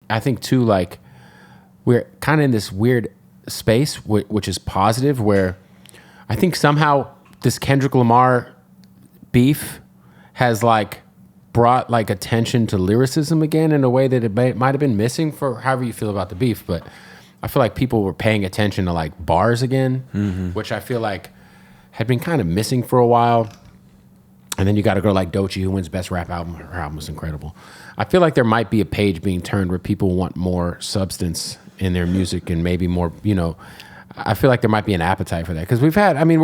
I think too, like we're kind of in this weird space, which is positive, where I think somehow this Kendrick Lamar beef has like brought like attention to lyricism again in a way that it might have been missing for however you feel about the beef. But I feel like people were paying attention to like bars again, which I feel like had been kind of missing for a while. And then you got a girl like Doechii who wins Best Rap Album. Her album was incredible. I feel like there might be a page being turned where people want more substance in their music and maybe more, you know, I feel like there might be an appetite for that. Because we're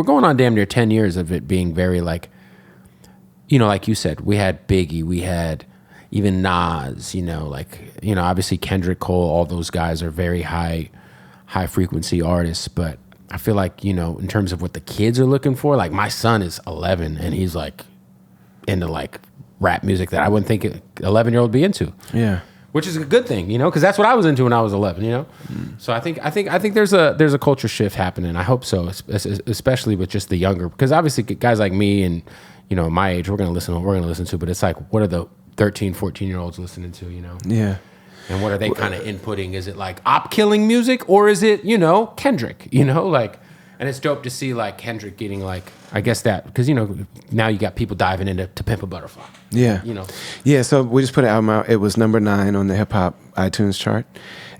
going on damn near 10 years of it being very like, you know, like you said, we had Biggie, we had even Nas, you know, like, you know, obviously Kendrick, Cole, all those guys are very high frequency artists. But I feel like, you know, in terms of what the kids are looking for, like my son is 11 and he's like into like rap music that I wouldn't think an 11-year-old would be into. Yeah. Which is a good thing, you know, because that's what I was into when I was 11, you know? So I think there's a culture shift happening. I hope so, especially with just the younger, because obviously guys like me and, you know, my age, we're going to listen to, but it's like, what are the 13, 14-year-olds listening to, you know? Yeah. And what are they kind of inputting? Is it like op-killing music or is it, you know, Kendrick, you know, like, and it's dope to see like Kendrick getting like, I guess that, because, you know, now you got people diving into To Pimp a Butterfly. Yeah. You know. Yeah, so we just put an album out. It was number 9 on the hip hop iTunes chart.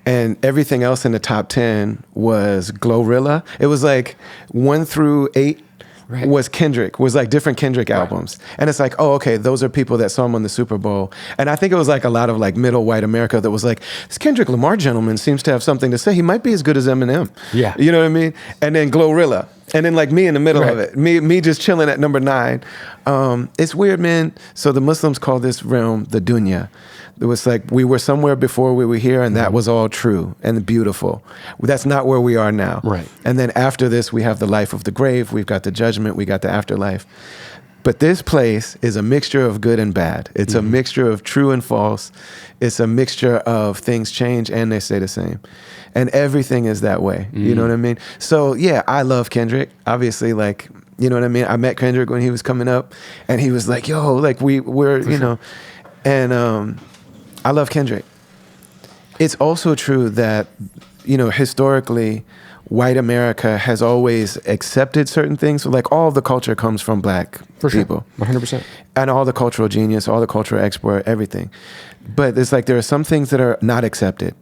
And everything else in the top 10 was Glorilla. It was like 1 through 8 was Kendrick, was like different Kendrick albums. And it's like, oh, okay, those are people that saw him on the Super Bowl. And I think it was like a lot of like middle white America that was like, this Kendrick Lamar gentleman seems to have something to say. He might be as good as Eminem. Yeah. You know what I mean? And then Glorilla. And then like me in the middle of it, me just chilling at number 9. It's weird, man. So the Muslims call this realm the dunya. It was like we were somewhere before we were here, and that was all true and beautiful. That's not where we are now. Right. And then after this, we have the life of the grave. We've got the judgment. We got the afterlife. But this place is a mixture of good and bad. It's a mixture of true and false. It's a mixture of things change and they stay the same. And everything is that way. You know what I mean? So yeah, I love Kendrick. Obviously, like, you know what I mean? I met Kendrick when he was coming up, and he was like, yo, like we're, you know, and I love Kendrick. It's also true that, you know, historically, white America has always accepted certain things. So like all the culture comes from black people. 100%. And all the cultural genius, all the cultural export, everything. But it's like there are some things that are not accepted.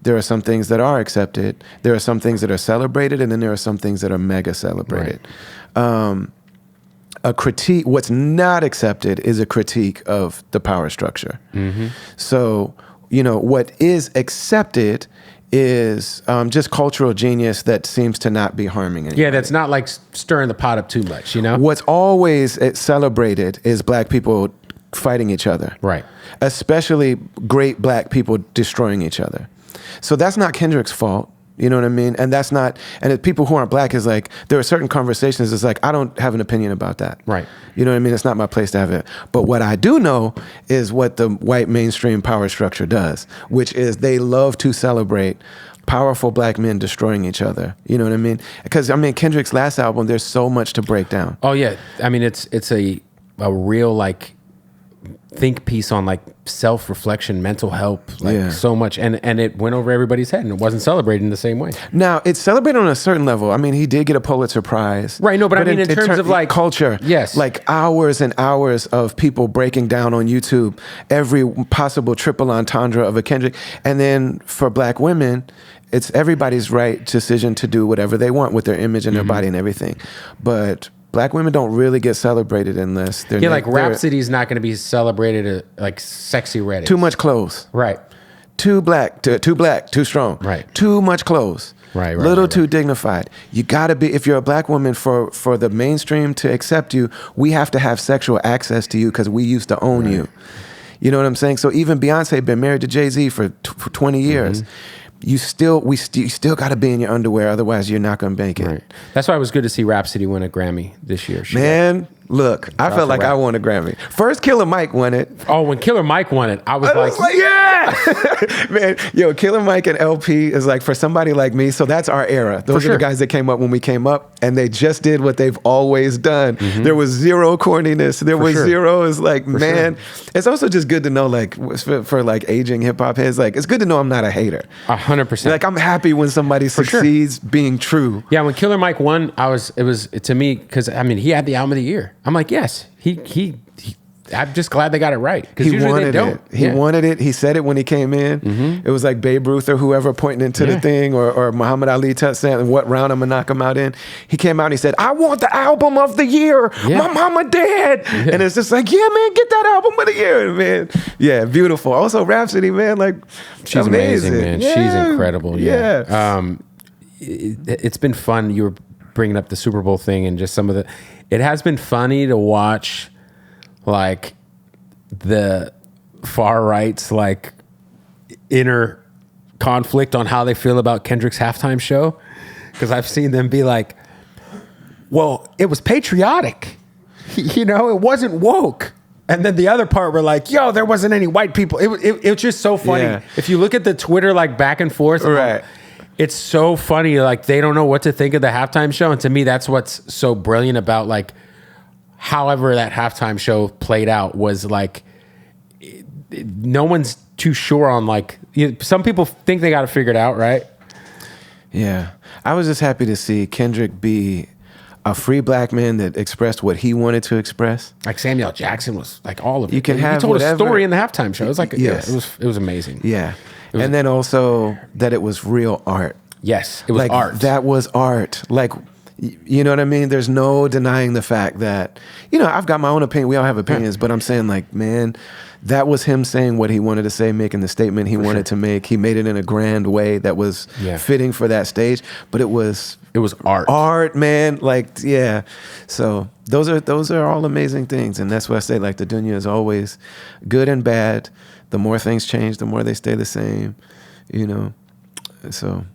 There are some things that are accepted. There are some things that are celebrated, and then there are some things that are mega celebrated. Right. A critique, what's not accepted is a critique of the power structure. So, you know, what is accepted is just cultural genius that seems to not be harming anybody. Yeah, that's not like stirring the pot up too much, you know? What's always celebrated is black people fighting each other. Right. Especially great black people destroying each other. So that's not Kendrick's fault. You know what I mean? And that's not, and if people who aren't black is like, there are certain conversations, it's like, I don't have an opinion about that. Right. You know what I mean? It's not my place to have it. But what I do know is what the white mainstream power structure does, which is they love to celebrate powerful black men destroying each other. You know what I mean? Because, I mean, Kendrick's last album, there's so much to break down. Oh, yeah. I mean, it's a real, like, think piece on like self-reflection, mental health, like so much, and it went over everybody's head, and it wasn't celebrated in the same way. Now it's celebrated on a certain level. I mean, he did get a Pulitzer Prize, right? No, but I mean in terms of like culture, yes, like hours and hours of people breaking down on YouTube every possible triple entendre of a Kendrick, and then for black women, it's everybody's right decision to do whatever they want with their image and their body and everything, but black women don't really get celebrated unless they're... Yeah, like Rhapsody's not going to be celebrated like Sexy Red. Too much clothes. Right. Too black, too strong. Right. Too much clothes. Right. Little too dignified. You got to be, if you're a black woman, for the mainstream to accept you, we have to have sexual access to you because we used to own you. You know what I'm saying? So even Beyonce been married to Jay-Z for 20 years. You still got to be in your underwear, otherwise you're not going to make it. Right. That's why it was good to see Rhapsody win a Grammy this year. Man, Look, I felt like I won a Grammy. First, Killer Mike won it. Oh, when Killer Mike won it, I was like, yeah, man. Yo, Killer Mike and LP is like for somebody like me. So that's our era. Those are the guys that came up when we came up, and they just did what they've always done. There was zero corniness. There was zero. It's like, man. It's also just good to know, like, for like aging hip hop heads, like it's good to know I'm not a hater. 100%. Like I'm happy when somebody succeeds being true. Yeah, when Killer Mike won, it was to me, because I mean he had the album of the year. I'm like, yes, he I'm just glad they got it right. He wanted it. He wanted it. He said it when he came in. It was like Babe Ruth or whoever pointing into the thing, or Muhammad Ali saying, what round I'm gonna knock him out in. He came out and he said, I want the album of the year. My mama dead. And it's just like, yeah, man, get that album of the year, man. Yeah, beautiful. Also, Rhapsody, man, like she's amazing, man. Yeah. She's incredible. It's been fun. You were bringing up the Super Bowl thing and just some of the. It has been funny to watch, like the far right's like inner conflict on how they feel about Kendrick's halftime show, because I've seen them be like, well, it was patriotic, you know, it wasn't woke. And then the other part were like, yo, there wasn't any white people. It was just so funny. If you look at the Twitter like back and forth, it's so funny. Like they don't know what to think of the halftime show. And to me, that's what's so brilliant about like, however that halftime show played out was like, no one's too sure on like, some people think they got to figure it out, right? Yeah. I was just happy to see Kendrick be a free black man that expressed what he wanted to express. Like Samuel Jackson was like all of it. You can have he told whatever. A story in the halftime show. It was like, it was amazing. Yeah. And then also that it was real art. Yes, it was like, art. That was art. Like, you know what I mean? There's no denying the fact that, you know, I've got my own opinion. We all have opinions, but I'm saying like, man, that was him saying what he wanted to say, making the statement he wanted to make. He made it in a grand way that was fitting for that stage, but it was art. Art, man. Like, yeah. So those are all amazing things. And that's why I say like the dunya is always good and bad. The more things change, the more they stay the same, you know? So